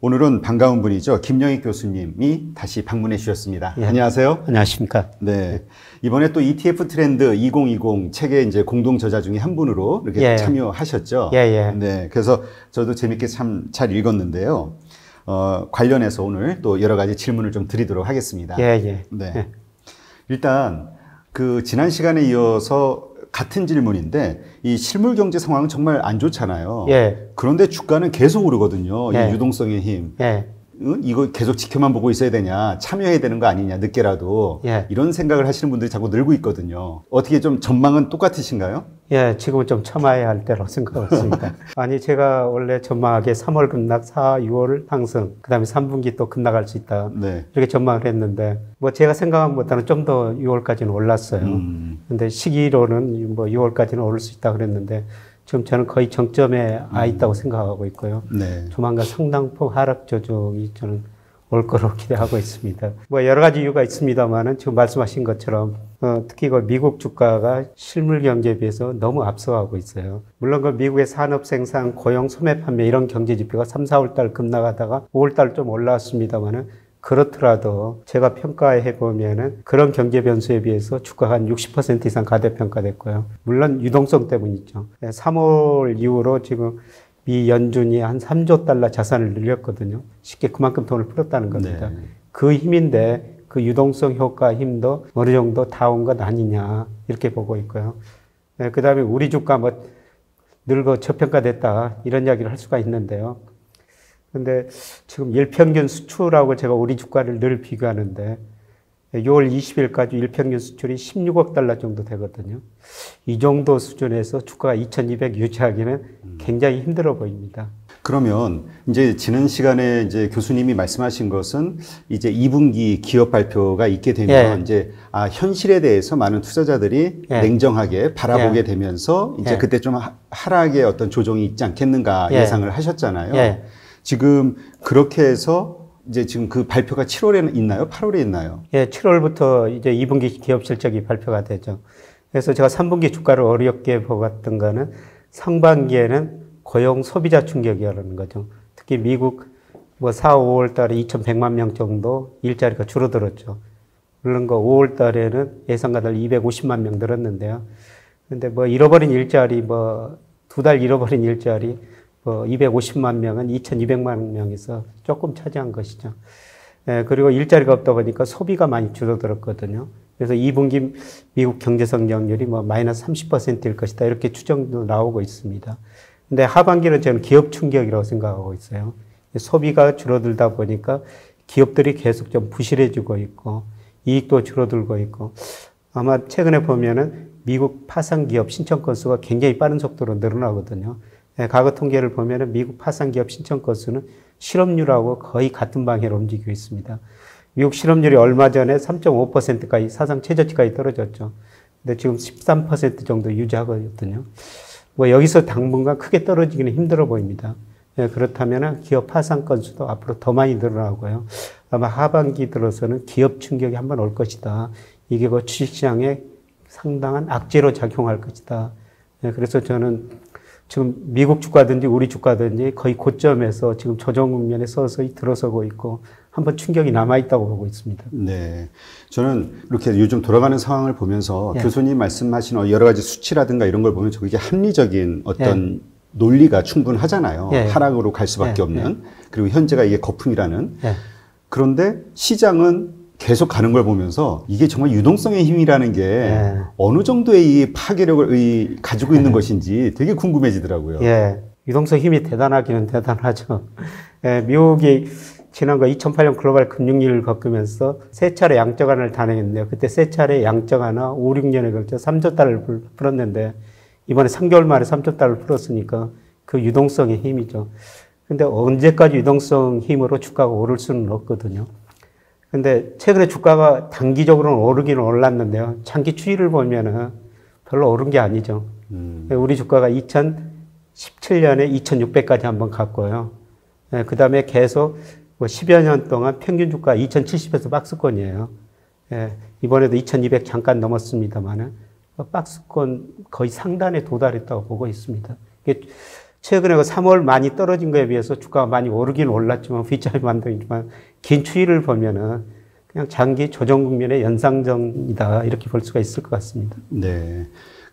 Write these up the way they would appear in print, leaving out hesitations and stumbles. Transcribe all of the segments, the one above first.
오늘은 반가운 분이죠. 김영익 교수님이 다시 방문해 주셨습니다. 예. 안녕하세요. 안녕하십니까. 네. 이번에 또 ETF 트렌드 2020 책의 이제 공동 저자 중에 한 분으로 이렇게 예. 참여하셨죠. 예, 예. 네. 그래서 저도 재밌게 참 잘 읽었는데요. 관련해서 오늘 또 여러 가지 질문을 좀 드리도록 하겠습니다. 예, 예. 네. 예. 일단 그 지난 시간에 이어서 같은 질문인데 이 실물 경제 상황은 정말 안 좋잖아요. 예. 그런데 주가는 계속 오르거든요. 예. 이 유동성의 힘. 예. 이거 계속 지켜만 보고 있어야 되냐, 참여해야 되는 거 아니냐, 늦게라도. 예. 이런 생각을 하시는 분들이 자꾸 늘고 있거든요. 어떻게 좀 전망은 똑같으신가요? 예, 지금은 좀 참아야 할 때라고 생각하고 있습니다. 아니, 제가 원래 전망하기에 3월 급락, 4, 6월 상승, 그 다음에 3분기 또 급락할 수 있다. 네. 이렇게 전망을 했는데, 뭐 제가 생각한 것보다는 좀 더 6월까지는 올랐어요. 근데 시기로는 뭐 6월까지는 오를 수 있다 그랬는데, 지금 저는 거의 정점에 와 있다고 생각하고 있고요. 네. 조만간 상당폭 하락 조정이 저는 올 거로 기대하고 있습니다. 뭐 여러 가지 이유가 있습니다만은 지금 말씀하신 것처럼 특히 그 미국 주가가 실물 경제에 비해서 너무 앞서가고 있어요. 물론 그 미국의 산업 생산, 고용, 소매 판매 이런 경제 지표가 3, 4월 달 급락하다가 5월 달 좀 올라왔습니다만은 그렇더라도 제가 평가해 보면은 그런 경제 변수에 비해서 주가가 한 60% 이상 가대평가됐고요. 물론 유동성 때문이죠. 3월 이후로 지금 미 연준이 한 3조 달러 자산을 늘렸거든요. 쉽게 그만큼 돈을 풀었다는 겁니다. 네. 그 힘인데 그 유동성 효과 힘도 어느 정도 다 온 것 아니냐 이렇게 보고 있고요. 그 다음에 우리 주가 뭐 늙어 저평가됐다 이런 이야기를 할 수가 있는데요. 근데 지금 일평균 수출하고 제가 우리 주가를 늘 비교하는데 6월 20일까지 일평균 수출이 16억 달러 정도 되거든요. 이 정도 수준에서 주가가 2200 유지하기는 굉장히 힘들어 보입니다. 그러면 이제 지난 시간에 이제 교수님이 말씀하신 것은 이제 2분기 기업 발표가 있게 되면 예. 이제 현실에 대해서 많은 투자자들이 예. 냉정하게 바라보게 예. 되면서 이제 예. 그때 좀 하락의 어떤 조정이 있지 않겠는가 예. 예상을 하셨잖아요. 예. 지금 그렇게 해서 이제 지금 그 발표가 7월에 있나요? 8월에 있나요? 예, 7월부터 이제 2분기 기업 실적이 발표가 되죠. 그래서 제가 3분기 주가를 어렵게 보았던 거는 상반기에는 고용 소비자 충격이라는 거죠. 특히 미국 뭐 4, 5월 달에 2,100만 명 정도 일자리가 줄어들었죠. 물론 그 5월 달에는 예상과 달리 250만 명 늘었는데요. 근데 뭐 잃어버린 일자리, 뭐 2달 잃어버린 일자리, 250만 명은 2,200만 명에서 조금 차지한 것이죠. 예, 그리고 일자리가 없다 보니까 소비가 많이 줄어들었거든요. 그래서 2분기 미국 경제 성장률이 뭐 마이너스 30%일 것이다. 이렇게 추정도 나오고 있습니다. 근데 하반기는 저는 기업 충격이라고 생각하고 있어요. 소비가 줄어들다 보니까 기업들이 계속 좀 부실해지고 있고 이익도 줄어들고 있고 아마 최근에 보면은 미국 파산 기업 신청 건수가 굉장히 빠른 속도로 늘어나거든요. 과거 통계를 보면은 미국 파산 기업 신청 건수는 실업률하고 거의 같은 방향으로 움직이고 있습니다. 미국 실업률이 얼마 전에 3.5%까지 사상 최저치까지 떨어졌죠. 근데 지금 13% 정도 유지하거든요. 뭐 여기서 당분간 크게 떨어지기는 힘들어 보입니다. 그렇다면 기업 파산 건수도 앞으로 더 많이 늘어나고요. 아마 하반기 들어서는 기업 충격이 한번 올 것이다. 이게 그 주식시장에 상당한 악재로 작용할 것이다. 그래서 저는 지금 미국 주가든지 우리 주가든지 거의 고점에서 지금 조정 국면에 서서히 들어서고 있고 한번 충격이 남아있다고 보고 있습니다. 네. 저는 이렇게 요즘 돌아가는 상황을 보면서 예. 교수님 말씀하신 여러 가지 수치라든가 이런 걸 보면 그게 합리적인 어떤 예. 논리가 충분하잖아요. 예. 하락으로 갈 수밖에 예. 없는. 그리고 현재가 이게 거품이라는. 예. 그런데 시장은 계속 가는 걸 보면서 이게 정말 유동성의 힘이라는 게 예. 어느 정도의 이 파괴력을 가지고 있는 것인지 되게 궁금해지더라고요. 예. 유동성 힘이 대단하기는 대단하죠. 예. 미국이 지난거 2008년 글로벌 금융위기를 겪으면서 세 차례 양적완을 단행했는데요. 그때 세 차례 양적완화 5, 6년에 걸쳐 3조 달러를 풀었는데 이번에 3개월 만에 3조 달러를 풀었으니까 그 유동성의 힘이죠. 근데 언제까지 유동성 힘으로 주가가 오를 수는 없거든요. 근데 최근에 주가가 단기적으로는 오르기는 올랐는데요. 장기 추이를 보면은 별로 오른 게 아니죠. 우리 주가가 2017년에 2,600까지 한번 갔고요. 그 다음에 계속 뭐 10여 년 동안 평균 주가 2,070에서 박스권이에요. 이번에도 2,200 잠깐 넘었습니다만은 박스권 거의 상단에 도달했다고 보고 있습니다. 최근에 그 3월 많이 떨어진 거에 비해서 주가가 많이 오르긴 올랐지만 V자리 반등이지만 긴 추이를 보면은 그냥 장기 조정 국면의 연상정이다 이렇게 볼 수가 있을 것 같습니다. 네.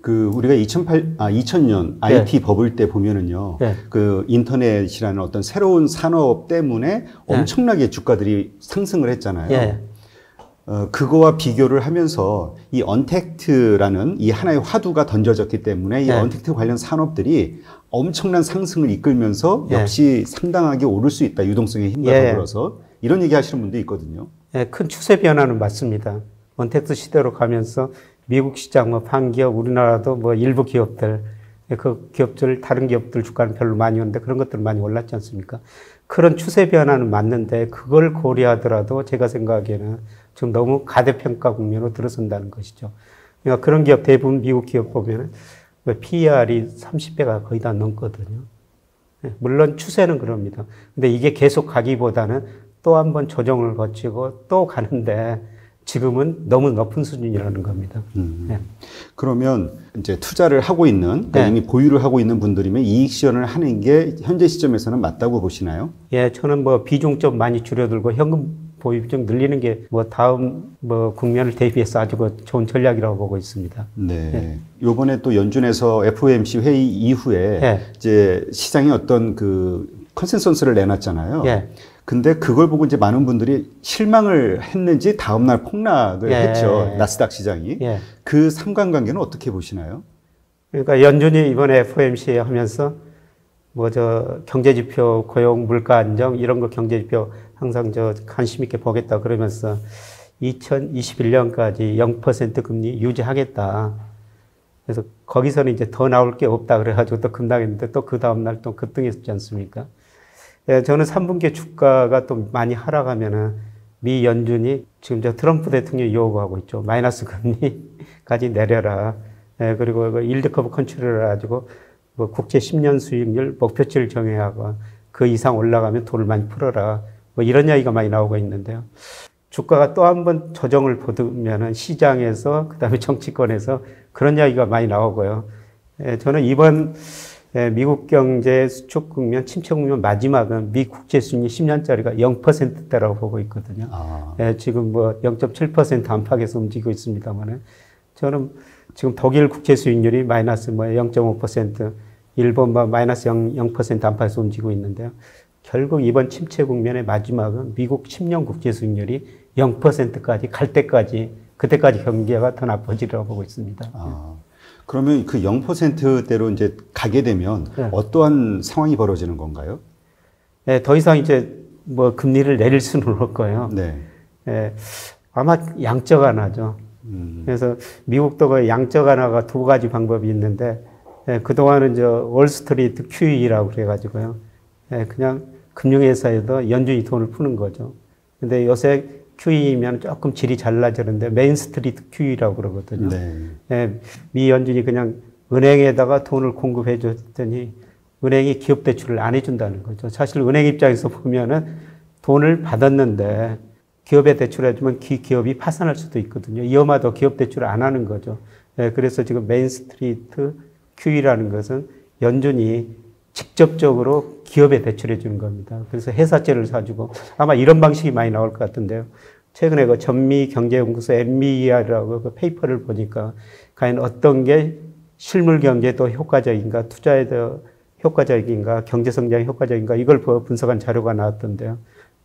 그 우리가 2000년 IT 버블 때 보면은요. 네. 그 인터넷이라는 어떤 새로운 산업 때문에 엄청나게 주가들이 상승을 했잖아요. 네. 그거와 비교를 하면서 이 언택트라는 이 하나의 화두가 던져졌기 때문에 이 언택트 관련 산업들이 엄청난 상승을 이끌면서 역시 상당하게 오를 수 있다. 유동성의 힘과 더불어서 이런 얘기 하시는 분도 있거든요. 네, 큰 추세 변화는 맞습니다. 언택트 시대로 가면서 미국 시장, 뭐 판기업, 우리나라도 뭐 일부 기업들, 그 기업들, 다른 기업들 주가는 별로 많이 오는데 그런 것들 많이 올랐지 않습니까? 그런 추세 변화는 맞는데 그걸 고려하더라도 제가 생각하기에는 지금 너무 가대평가 국면으로 들어선다는 것이죠. 그러니까 그런 기업 대부분 미국 기업 보면은 PER이 30배가 거의 다 넘거든요. 물론 추세는 그럽니다. 근데 이게 계속 가기보다는 또 한 번 조정을 거치고 또 가는데 지금은 너무 높은 수준이라는 겁니다. 그러면 이제 투자를 하고 있는, 그러니까 이미 보유를 하고 있는 분들이면 이익 실현을 하는 게 현재 시점에서는 맞다고 보시나요? 예, 저는 뭐 비중 좀 많이 줄여들고 현금 보유 비중 늘리는 게 뭐 다음 뭐 국면을 대비해서 아주 좋은 전략이라고 보고 있습니다. 네. 요번에 또 연준에서 FOMC 회의 이후에 이제 시장에 어떤 그 컨센서스를 내놨잖아요. 근데 그걸 보고 이제 많은 분들이 실망을 했는지 다음날 폭락을 했죠. 나스닥 시장이. 그 상관관계는 어떻게 보시나요? 그러니까 연준이 이번에 FOMC 하면서 뭐 경제지표, 고용, 물가 안정 이런 거 경제지표 항상 관심 있게 보겠다 그러면서 2021년까지 0% 금리 유지하겠다. 그래서 거기서는 이제 더 나올 게 없다 그래가지고 또 급락했는데 또 그 다음날 또 급등했지 않습니까? 저는 3분기 주가가 또 많이 하락하면은 미 연준이 지금 트럼프 대통령이 요구하고 있죠. 마이너스 금리까지 내려라. 그리고 그 일드 커브 컨트롤을 가지고 뭐 국채 10년 수익률 목표치를 정해하고 그 이상 올라가면 돈을 많이 풀어라. 뭐 이런 이야기가 많이 나오고 있는데요. 주가가 또 한 번 조정을 보면은 시장에서 그다음에 정치권에서 그런 이야기가 많이 나오고요. 저는 이번 미국 경제 수축 국면, 침체 국면 마지막은 미 국채 수익률 10년짜리가 0%대라고 보고 있거든요. 지금 뭐 0.7% 안팎에서 움직이고 있습니다만은 저는 지금 독일 국채 수익률이 마이너스 뭐 0.5%, 일본 뭐 마이너스 0% 안팎에서 움직이고 있는데요. 결국 이번 침체 국면의 마지막은 미국 10년 국채 수익률이 0%까지 갈 때까지, 그때까지 경기가 더 나빠지리라고 보고 있습니다. 그러면 그 0%대로 이제 가게 되면 어떠한 상황이 벌어지는 건가요? 네, 더 이상 이제 뭐 금리를 내릴 수는 없을 거예요. 아마 양적 완화죠. 그래서 미국도 그 양적 완화가 두 가지 방법이 있는데, 그동안은 월스트리트 QE라고 그래가지고요. 그냥 금융회사에도 연준이 돈을 푸는 거죠. 근데 요새 QE면 조금 질이 잘나지는데 메인스트리트 QE라고 그러거든요. 미 연준이 그냥 은행에다가 돈을 공급해 줬더니 은행이 기업 대출을 안 해준다는 거죠. 사실 은행 입장에서 보면은 돈을 받았는데 기업에 대출해주면 기업이 파산할 수도 있거든요. 위험하도 기업 대출을 안 하는 거죠. 그래서 지금 메인스트리트 QE라는 것은 연준이 직접적으로 기업에 대출해 주는 겁니다. 그래서 회사채를 사주고 아마 이런 방식이 많이 나올 것 같은데요. 최근에 그 전미경제연구소 MER이라고 그 페이퍼를 보니까 과연 어떤 게 실물 경제에 더 효과적인가, 투자에 더 효과적인가, 경제 성장에 효과적인가 이걸 분석한 자료가 나왔던데요.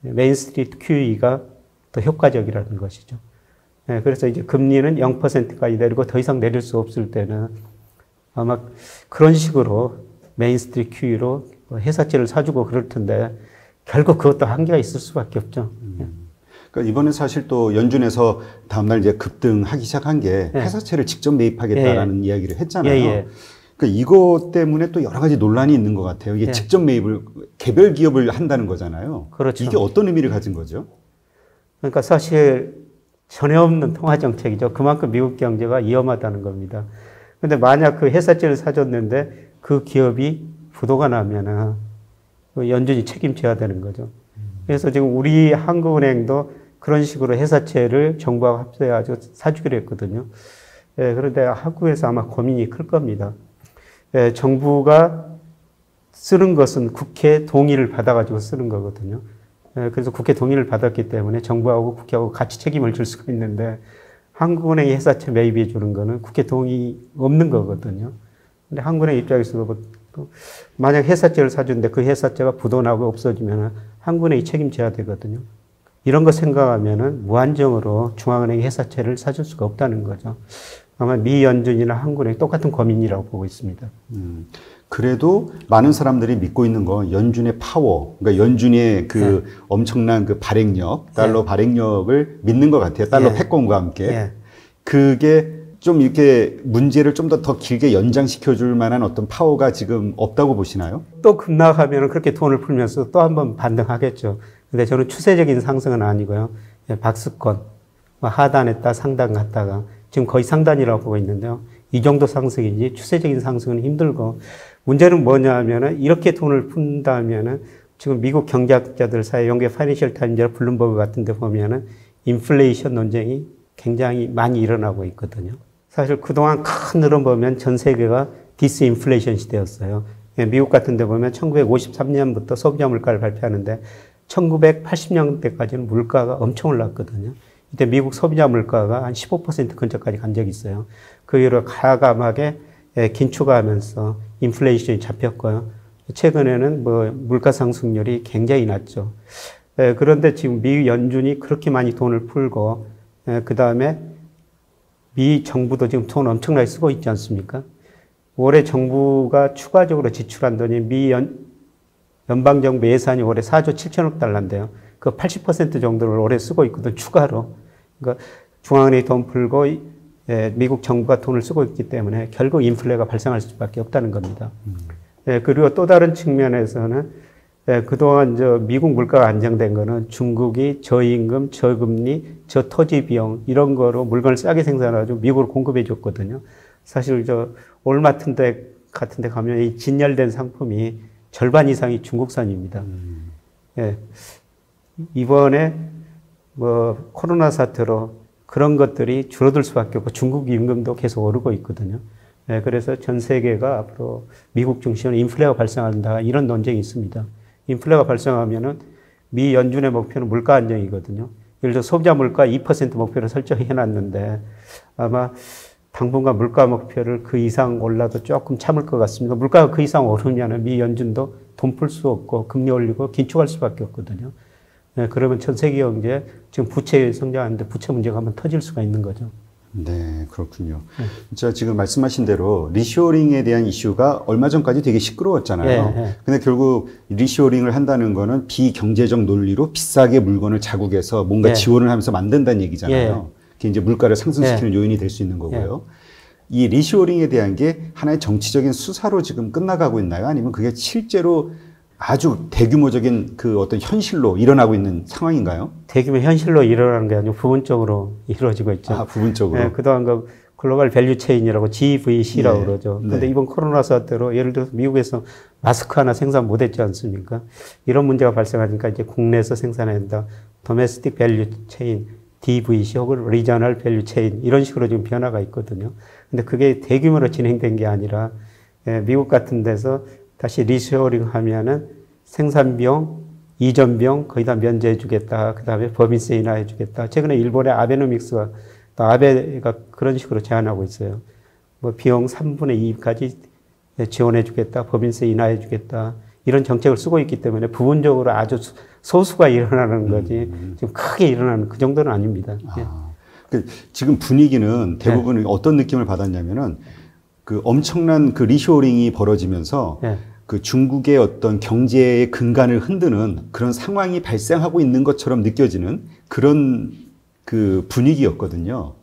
메인스트리트 QE가 더 효과적이라는 것이죠. 그래서 이제 금리는 0%까지 내리고 더 이상 내릴 수 없을 때는 아마 그런 식으로 메인스트리트 QE로 회사채를 사주고 그럴 텐데 결국 그것도 한계가 있을 수밖에 없죠. 그러니까 이번에 사실 또 연준에서 다음날 이제 급등하기 시작한 게 회사채를 직접 매입하겠다라는 이야기를 했잖아요. 그러니까 이것 때문에 또 여러 가지 논란이 있는 것 같아요. 이게 직접 매입을 개별 기업을 한다는 거잖아요. 그렇죠. 이게 어떤 의미를 가진 거죠? 그러니까 사실 전혀 없는 통화 정책이죠. 그만큼 미국 경제가 위험하다는 겁니다. 근데 만약 그 회사채를 사줬는데 그 기업이 부도가 나면은 연준이 책임져야 되는 거죠. 그래서 지금 우리 한국은행도 그런 식으로 회사채를 정부하고 합세해가지고 사주기로 했거든요. 그런데 한국에서 아마 고민이 클 겁니다. 정부가 쓰는 것은 국회 동의를 받아가지고 쓰는 거거든요. 그래서 국회 동의를 받았기 때문에 정부하고 국회하고 같이 책임을 질 수가 있는데 한국은행이 회사채 매입해 주는 거는 국회 동의 없는 거거든요. 근데 한국은행 입장에서도 만약 회사채를 사주는데 그 회사채가 부도나고 없어지면 한국은행이 책임져야 되거든요. 이런 거 생각하면은 무한정으로 중앙은행이 회사채를 사줄 수가 없다는 거죠. 아마 미 연준이나 한국은행이 똑같은 고민이라고 보고 있습니다. 그래도 많은 사람들이 믿고 있는 건 연준의 파워, 그러니까 연준의 그 엄청난 그 발행력, 달러 발행력을 믿는 것 같아요. 달러 패권과 함께. 그게 좀 이렇게 문제를 좀 더 길게 연장시켜 줄 만한 어떤 파워가 지금 없다고 보시나요? 또 급락하면 그렇게 돈을 풀면서 또 한번 반등하겠죠. 근데 저는 추세적인 상승은 아니고요. 박스권, 하단했다 상단 갔다가 지금 거의 상단이라고 보고 있는데요. 이 정도 상승이지 추세적인 상승은 힘들고 문제는 뭐냐면은 이렇게 돈을 푼다면은 지금 미국 경제학자들 사이 연계 파이낸셜 타임즈나 블룸버그 같은 데 보면은 인플레이션 논쟁이 굉장히 많이 일어나고 있거든요. 사실 그동안 큰 흐름 보면 전 세계가 디스인플레이션 시대였어요. 미국 같은 데 보면 1953년부터 소비자 물가를 발표하는데 1980년대까지는 물가가 엄청 올랐거든요. 이때 미국 소비자 물가가 한 15% 근처까지 간 적이 있어요. 그 이후로 가감하게 긴축하면서 인플레이션이 잡혔고요. 최근에는 물가 상승률이 굉장히 낮죠. 그런데 지금 미 연준이 그렇게 많이 돈을 풀고, 그 다음에 미 정부도 지금 돈 엄청나게 쓰고 있지 않습니까? 올해 정부가 추가적으로 지출한 돈이 연방정부 예산이 올해 4조 7천억 달러인데요. 그 80% 정도를 올해 쓰고 있거든, 추가로. 그러니까 중앙은행이 돈 풀고 미국 정부가 돈을 쓰고 있기 때문에 결국 인플레가 발생할 수밖에 없다는 겁니다. 그리고 또 다른 측면에서는 그동안 미국 물가가 안정된 거는 중국이 저임금, 저금리, 저토지 비용 이런 거로 물건을 싸게 생산해가지고 미국으로 공급해 줬거든요. 사실 올마트 같은 데 가면 이 진열된 상품이 절반 이상이 중국산입니다. 이번에 코로나 사태로 그런 것들이 줄어들 수밖에 없고 중국 임금도 계속 오르고 있거든요. 그래서 전 세계가 앞으로 미국 중심으로 인플레가 발생한다 이런 논쟁이 있습니다. 인플레가 발생하면은 미 연준의 목표는 물가 안정이거든요. 예를 들어 소비자 물가 2% 목표를 설정해 놨는데 아마 당분간 물가 목표를 그 이상 올라도 조금 참을 것 같습니다. 물가가 그 이상 오르면 미 연준도 돈 풀 수 없고 금리 올리고 긴축할 수밖에 없거든요. 그러면 전 세계 경제 지금 부채 성장하는데 부채 문제가 한번 터질 수가 있는 거죠. 네, 그렇군요. 진짜 지금 말씀하신 대로 리쇼링에 대한 이슈가 얼마 전까지 되게 시끄러웠잖아요. 근데 결국 리쇼링을 한다는 거는 비경제적 논리로 비싸게 물건을 자국에서 뭔가 지원을 하면서 만든다는 얘기잖아요. 그게 이제 물가를 상승시키는 요인이 될 수 있는 거고요. 이 리쇼링에 대한 게 하나의 정치적인 수사로 지금 끝나가고 있나요? 아니면 그게 실제로 아주 대규모적인 그 어떤 현실로 일어나고 있는 상황인가요? 대규모 현실로 일어나는 게 아니고 부분적으로 이루어지고 있죠. 아, 부분적으로? 네, 그동안 그 글로벌 밸류 체인이라고 GVC라고 그러죠. 근데 이번 코로나 사태로 예를 들어서 미국에서 마스크 하나 생산 못 했지 않습니까? 이런 문제가 발생하니까 이제 국내에서 생산해야 된다. 도메스틱 밸류 체인, DVC 혹은 리저널 밸류 체인 이런 식으로 지금 변화가 있거든요. 근데 그게 대규모로 진행된 게 아니라 미국 같은 데서 다시 리쇼링 하면은 생산비용, 이전비용 거의 다 면제해 주겠다. 그 다음에 법인세 인하해 주겠다. 최근에 일본의 아베노믹스가 또 아베가 그런 식으로 제안하고 있어요. 비용 3분의 2까지 지원해 주겠다. 법인세 인하해 주겠다. 이런 정책을 쓰고 있기 때문에 부분적으로 아주 소수가 일어나는 거지 지금 크게 일어나는 그 정도는 아닙니다. 지금 분위기는 대부분 어떤 느낌을 받았냐면은 그 엄청난 그 리쇼링이 벌어지면서 그 중국의 어떤 경제의 근간을 흔드는 그런 상황이 발생하고 있는 것처럼 느껴지는 그런 그 분위기였거든요.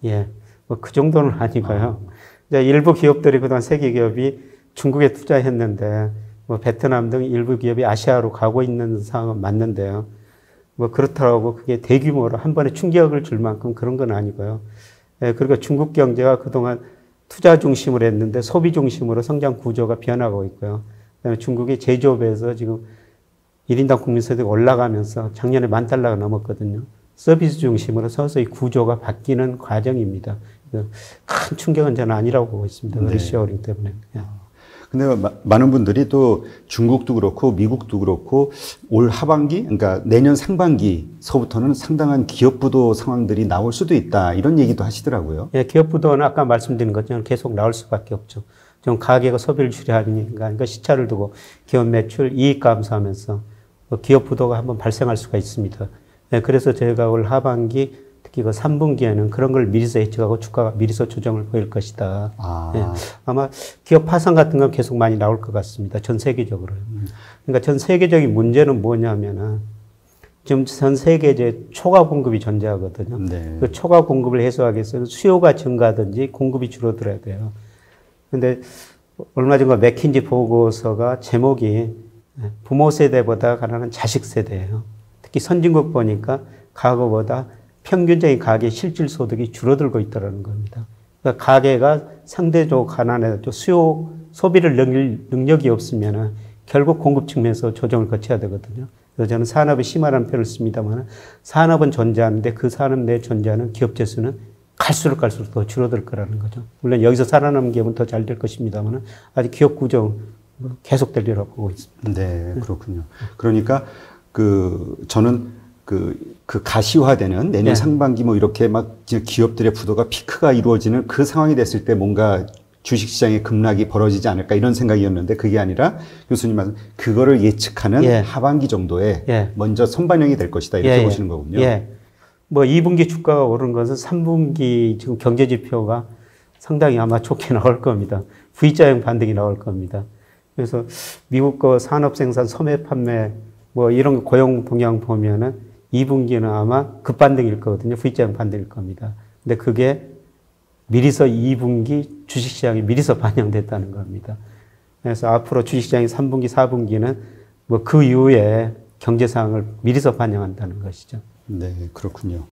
그 정도는 아니고요. 이제 일부 기업들이 그동안 세계 기업이 중국에 투자했는데 베트남 등 일부 기업이 아시아로 가고 있는 상황은 맞는데요. 그렇다고 그게 대규모로 한 번에 충격을 줄 만큼 그런 건 아니고요. 그리고 중국 경제가 그동안 투자 중심으로 했는데 소비 중심으로 성장 구조가 변하고 있고요. 그다음에 중국이 제조업에서 지금 1인당 국민소득이 올라가면서 작년에 $10,000가 넘었거든요. 서비스 중심으로 서서히 구조가 바뀌는 과정입니다. 큰 충격은 저는 아니라고 보고 있습니다. 리쇼링 때문에. 근데 많은 분들이 또 중국도 그렇고 미국도 그렇고 올 하반기, 그러니까 내년 상반기서부터는 상당한 기업부도 상황들이 나올 수도 있다 이런 얘기도 하시더라고요. 예, 기업부도는 아까 말씀드린 것처럼 계속 나올 수밖에 없죠. 좀 가계가 소비를 줄여하니까 그러니까 시차를 두고 기업 매출 이익 감소하면서 기업부도가 한번 발생할 수가 있습니다. 예, 그래서 저희가 올 하반기 특히 그 3분기에는 그런 걸 미리서 예측하고 주가가 미리서 조정을 보일 것이다. 예, 아마 기업 파산 같은 건 계속 많이 나올 것 같습니다. 전 세계적으로. 그러니까 전 세계적인 문제는 뭐냐면은 지금 전 세계 이제 초과 공급이 존재하거든요. 네. 그 초과 공급을 해소하기 위해서는 수요가 증가하든지 공급이 줄어들어야 돼요. 근데 얼마 전에 맥킨지 보고서가 제목이 부모 세대보다 가난한 자식 세대예요. 특히 선진국 보니까 과거보다 평균적인 가계 실질 소득이 줄어들고 있다는 겁니다. 그러니까 가계가 상대적으로 가난해도 수요, 소비를 늘릴 능력이 없으면 결국 공급 측면에서 조정을 거쳐야 되거든요. 그래서 저는 산업이 심화라는 표현을 씁니다만 산업은 존재하는데 그 산업 내에 존재하는 기업체 수는 갈수록 더 줄어들 거라는 거죠. 물론 여기서 살아남은 기업은 더 잘 될 것입니다만 아직 기업 구조 계속되리라고 보고 있습니다. 네, 그렇군요. 그러니까 저는 그 가시화되는 내년 상반기 뭐 이렇게 막 기업들의 부도가 피크가 이루어지는 그 상황이 됐을 때 뭔가 주식시장의 급락이 벌어지지 않을까 이런 생각이었는데 그게 아니라 교수님 말씀 그거를 예측하는 하반기 정도에 먼저 선반영이 될 것이다 이렇게 보시는 거군요. 뭐 2분기 주가가 오른 것은 3분기 지금 경제 지표가 상당히 아마 좋게 나올 겁니다. V자형 반등이 나올 겁니다. 그래서 미국 거 산업 생산 소매 판매 뭐 이런 고용 동향 보면은 2분기는 아마 급반등일 거거든요. V자형 반등일 겁니다. 근데 그게 미리서 2분기 주식시장에 미리서 반영됐다는 겁니다. 그래서 앞으로 주식시장이 3분기, 4분기는 뭐 그 이후에 경제 상황을 미리서 반영한다는 것이죠. 네, 그렇군요.